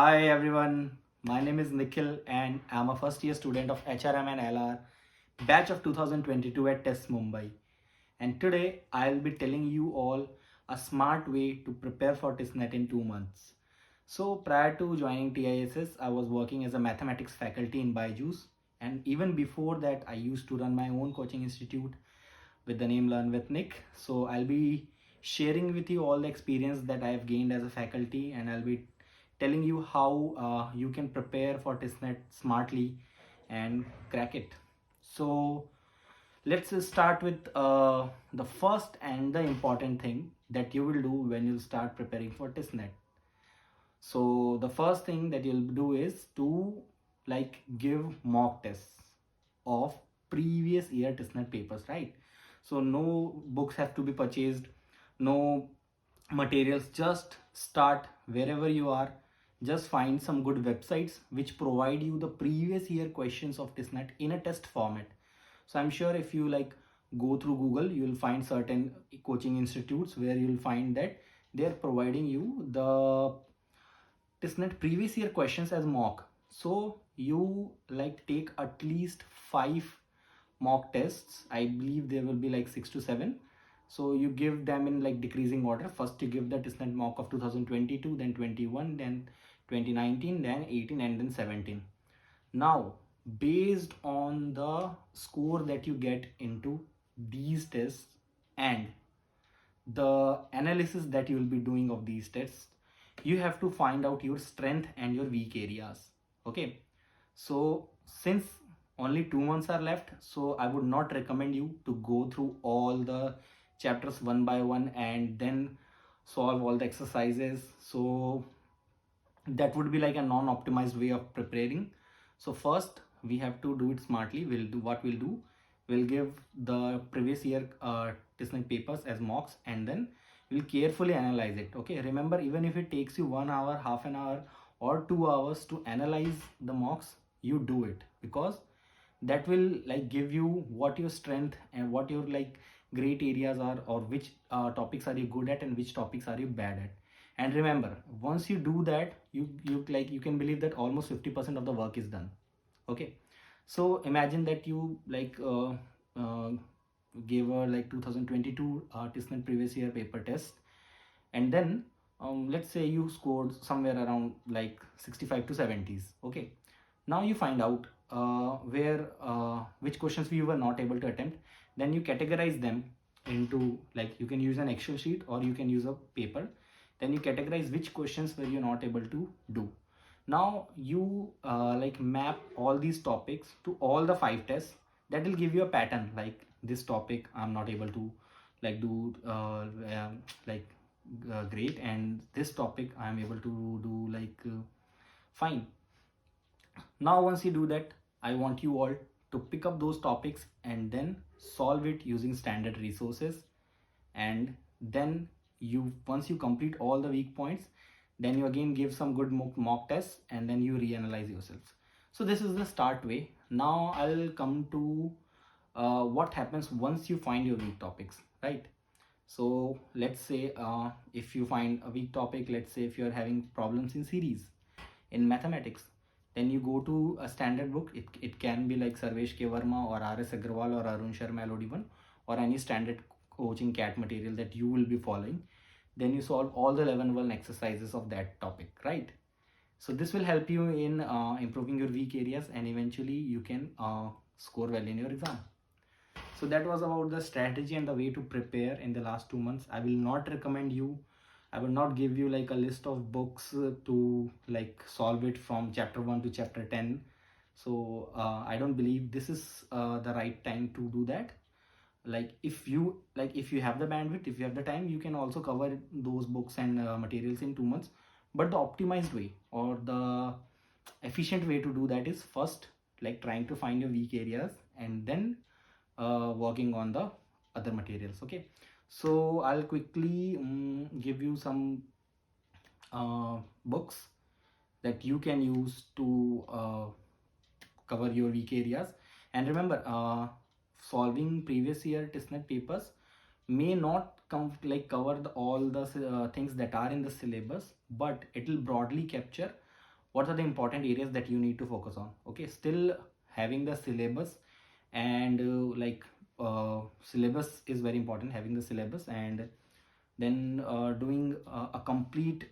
Hi everyone, my name is Nikhil and I'm a first year student of HRM and LR batch of 2022 at Test Mumbai. And today I'll be telling you all a smart way to prepare for Tissnet in 2 months. So prior to joining TISS, I was working as a mathematics faculty in Byju's, and even before that I used to run my own coaching institute with the name Learn with Nick. So I'll be sharing with you all the experience that I have gained as a faculty, and I'll be telling you how you can prepare for Testnet smartly and crack it. So let's start with the first and the important thing that you will do when you start preparing for Testnet. So the first thing that you'll do is to give mock tests of previous year Testnet papers, right? So no books have to be purchased, no materials, just start wherever you are. Just find some good websites which provide you the previous year questions of Testnet in a test format. So I'm sure if you go through Google, you'll find certain coaching institutes where you'll find that they're providing you the Testnet previous year questions as mock. So you take at least 5 mock tests. I believe there will be 6 to 7. So you give them in decreasing order. First you give the Testnet mock of 2022, then 21, then 2019, then 18, and then 17. Now, based on the score that you get into these tests and the analysis that you will be doing of these tests, you have to find out your strength and your weak areas. Okay, so since only 2 months are left, so I would not recommend you to go through all the chapters one by one and then solve all the exercises. So that would be like a non-optimized way of preparing. So first we have to do it smartly. We'll give the previous year Testnet papers as mocks, and then we'll carefully analyze it. Okay, remember, even if it takes you 1 hour, half an hour, or 2 hours to analyze the mocks, you do it, because that will give you what your strength and what your great areas are, or which topics are you good at and which topics are you bad at. And remember, once you do that, you can believe that almost 50% of the work is done. Okay, so imagine that you uh, gave a 2022 Tissnet previous year paper test, and then let's say you scored somewhere around 65 to 70s. Okay, now you find out where which questions you were not able to attempt. Then you categorize them into, you can use an Excel sheet or you can use a paper. Then you categorize which questions were you not able to do. Now you map all these topics to all the 5 tests. That will give you a pattern, like this topic I'm not able to do like great, and this topic I'm able to do fine. Now once you do that, I want you all to pick up those topics and then solve it using standard resources. And then you once you complete all the weak points, then you again give some good mock tests and then you reanalyze yourselves. So this is the start way. Now I'll come to what happens once you find your weak topics, right? So let's say if you find a weak topic, let's say if you're having problems in series in mathematics, then you go to a standard book. It can be like Sarvesh K. Verma or R.S. Agrawal or Arun Sharma LOD1, or any standard coaching cat material that you will be following. Then you solve all the 11 exercises of that topic, right? So this will help you in improving your weak areas, and eventually you can score well in your exam. So that was about the strategy and the way to prepare in the last 2 months. I will not recommend you, I will not give you a list of books to solve it from chapter 1 to chapter 10. So I don't believe this is the right time to do that. If you have the bandwidth, if you have the time, you can also cover those books and materials in 2 months. But the optimized way or the efficient way to do that is first trying to find your weak areas and then working on the other materials. Okay, so I'll quickly give you some books that you can use to cover your weak areas. And remember, solving previous year Tissnet papers may not cover all the things that are in the syllabus, but it will broadly capture what are the important areas that you need to focus on. Okay, still having the syllabus, and syllabus is very important, having the syllabus, and then doing a complete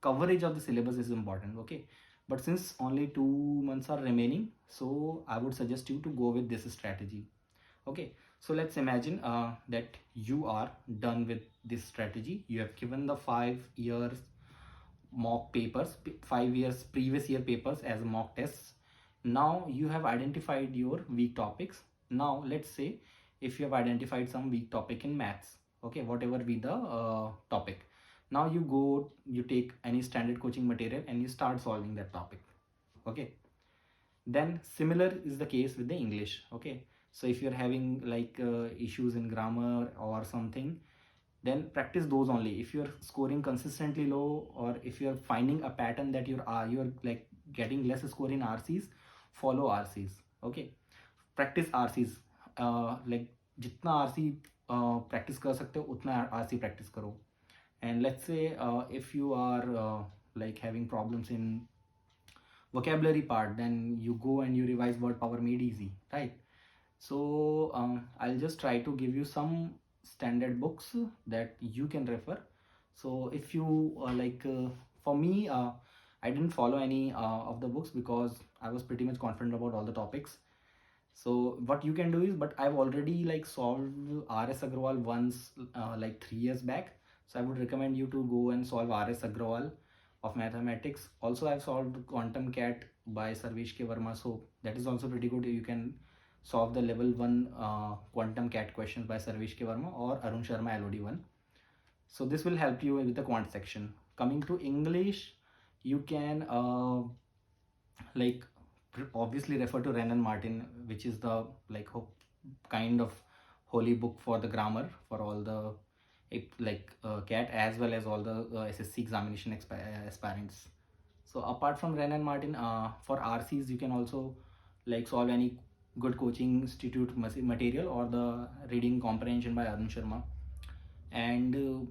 coverage of the syllabus is important. Okay, but since only 2 months are remaining, so I would suggest you to go with this strategy. Okay, so let's imagine that you are done with this strategy. You have given the 5 years mock papers, 5 years previous year papers as mock tests. Now you have identified your weak topics. Now let's say if you have identified some weak topic in maths, okay, whatever be the topic, now you go, you take any standard coaching material and you start solving that topic. Okay, then similar is the case with the English. Okay, so if you're having issues in grammar or something, then practice those only. If you're scoring consistently low, or if you're finding a pattern that you're like getting less score in RCs, follow RCs. Okay, practice RCs, like जितना RC practice कर सकते हो उतना RC practice करो. And let's say if you are like having problems in vocabulary part, then you go and you revise word power made easy, right? So I'll just try to give you some standard books that you can refer. So if you for me, I didn't follow any of the books because I was pretty much confident about all the topics. So what you can do is, but I've already like solved RS Agrawal once, like 3 years back. So I would recommend you to go and solve RS Agrawal of mathematics. Also, I've solved Quantum Cat by Sarvesh K. Verma. So that is also pretty good. You can solve the level 1 Quantum Cat questions by Sarvesh K. Verma or Arun Sharma LOD1. So this will help you with the quant section. Coming to English, you can like obviously refer to Ren and Martin, which is the kind of holy book for the grammar for all the CAT as well as all the SSC examination aspirants. So apart from Ren and Martin, for RCs you can also like solve any good coaching institute material or the reading comprehension by Arun Sharma, and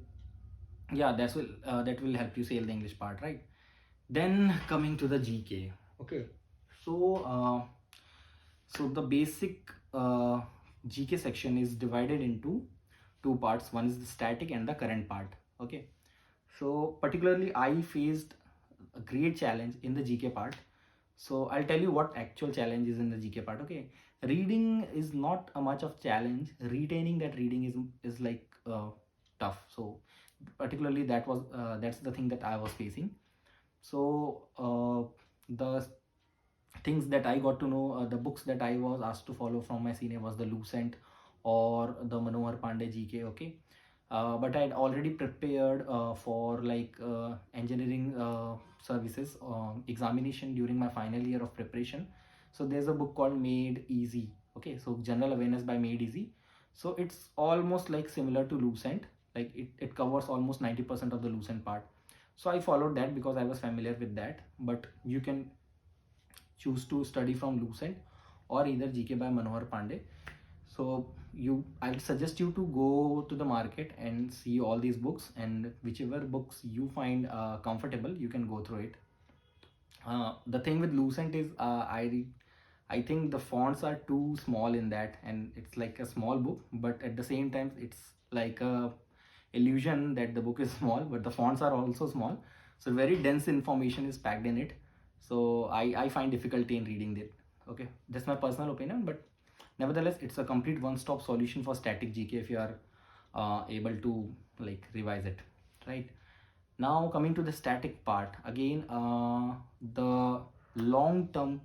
yeah, that will help you sail the English part, right? Then coming to the GK. Okay, so so the basic GK section is divided into two parts. One is the static and the current part. Okay, so particularly I faced a great challenge in the GK part. So I'll tell you what actual challenge is in the GK part. Okay, reading is not a much of challenge. Retaining that reading is like tough. So particularly that's the thing that I was facing. So the things that I got to know, the books that I was asked to follow from my senior was the Lucent or the Manohar Pandey GK. Okay, but I had already prepared for engineering services examination during my final year of preparation. So there's a book called Made Easy. Okay, so General Awareness by Made Easy. So it's almost like similar to Lucent. Like it covers almost 90% of the Lucent part. So I followed that because I was familiar with that. But you can choose to study from Lucent or either GK by Manohar Pandey. So I'll suggest you to go to the market and see all these books, and whichever books you find comfortable, you can go through it. The thing with Lucent is I think the fonts are too small in that, and it's like a small book, but at the same time it's like a illusion that the book is small, but the fonts are also small. So very dense information is packed in it. So I find difficulty in reading it. Okay, that's my personal opinion, but nevertheless it's a complete one-stop solution for static GK if you are able to like revise it, right? Now coming to the static part again, the long-term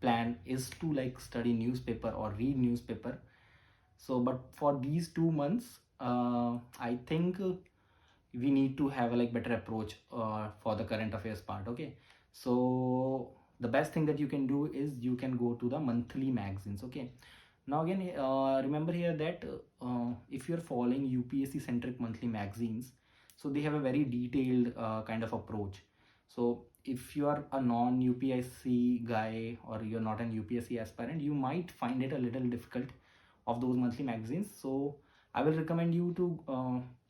plan is to like study newspaper or read newspaper. So but for these 2 months, I think we need to have a like better approach for the current affairs part. Okay, so the best thing that you can do is you can go to the monthly magazines. Okay, now again, remember here that if you're following UPSC centric monthly magazines, so they have a very detailed kind of approach. So if you are a non-UPSC guy or you're not an UPSC aspirant, you might find it a little difficult of those monthly magazines. So I will recommend you to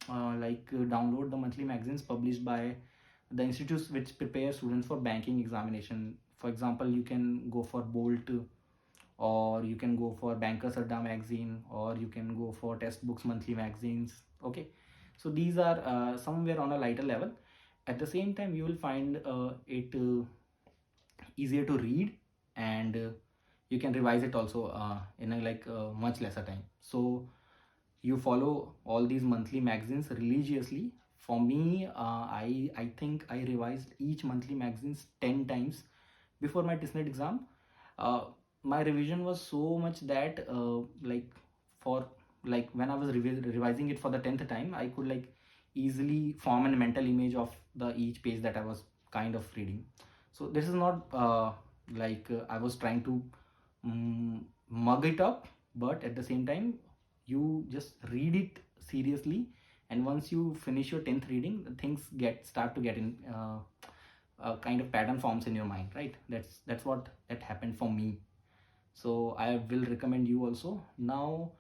download the monthly magazines published by the institutes which prepare students for banking examination. For example, you can go for Bolt, or you can go for Bankers Adda magazine, or you can go for Test Books monthly magazines. Okay, so these are somewhere on a lighter level. At the same time, you will find it easier to read, and you can revise it also in a much lesser time. So you follow all these monthly magazines religiously. For me, I think I revised each monthly magazines 10 times before my Tissnet exam. uh, my revision was so much that for when I was revising it for the 10th time, I could easily form a mental image of the each page that I was kind of reading. So this is not I was trying to mug it up, but at the same time, you just read it seriously, and once you finish your 10th reading, things get start to get in kind of pattern forms in your mind, right? That's what that happened for me. So I will recommend you also. Now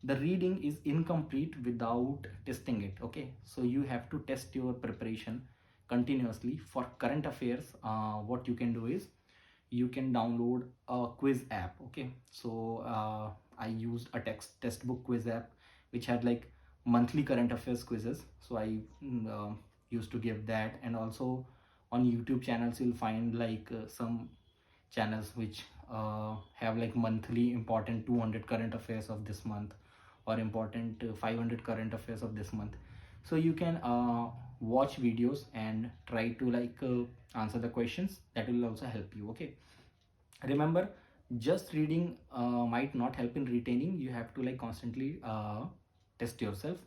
the reading is incomplete without testing it. Okay, so you have to test your preparation continuously. For current affairs, what you can do is you can download a quiz app. Okay, so I used a test book quiz app which had monthly current affairs quizzes. So I used to give that. And also on YouTube channels, you'll find some channels which have monthly important 200 current affairs of this month, or important 500 current affairs of this month. So you can watch videos and try to answer the questions. That will also help you. Okay, remember, just reading might not help in retaining. You have to constantly test yourself,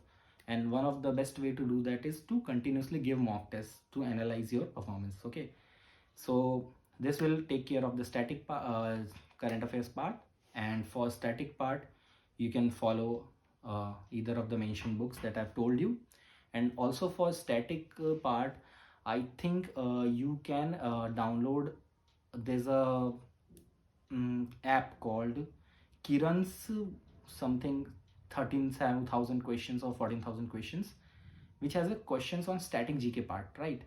and one of the best way to do that is to continuously give mock tests to analyze your performance. Okay, so this will take care of the current affairs part. And for static part, you can follow either of the mentioned books that I've told you. And also for static part, I think you can download, there's a app called Kiran's something 13,000 questions or 14,000 questions, which has a questions on static GK part, right?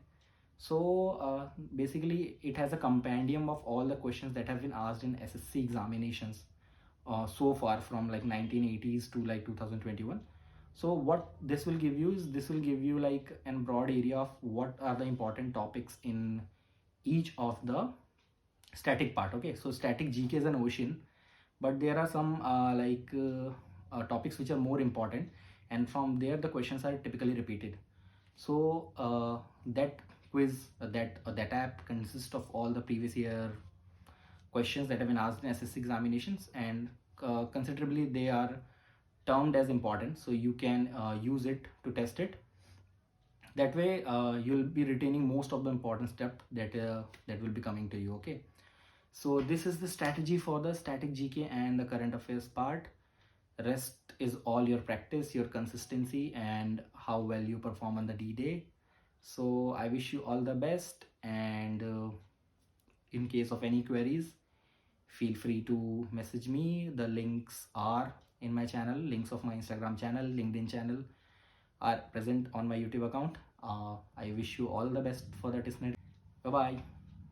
So basically it has a compendium of all the questions that have been asked in SSC examinations so far from 1980s to 2021. So what this will give you is, this will give you an broad area of what are the important topics in each of the static part. Okay, so static GK is an ocean, but there are some topics which are more important, and from there the questions are typically repeated. So that quiz, that app consists of all the previous year questions that have been asked in SSC examinations, and considerably they are termed as important, so you can use it to test it. That way you'll be retaining most of the important step that will be coming to you. Okay, so this is the strategy for the static GK and the current affairs part. Rest is all your practice, your consistency, and how well you perform on the D-Day. So I wish you all the best, and in case of any queries, feel free to message me. The links are in my channel. Links of my Instagram channel, LinkedIn channel are present on my YouTube account. I wish you all the best for the Tissnet. Bye bye.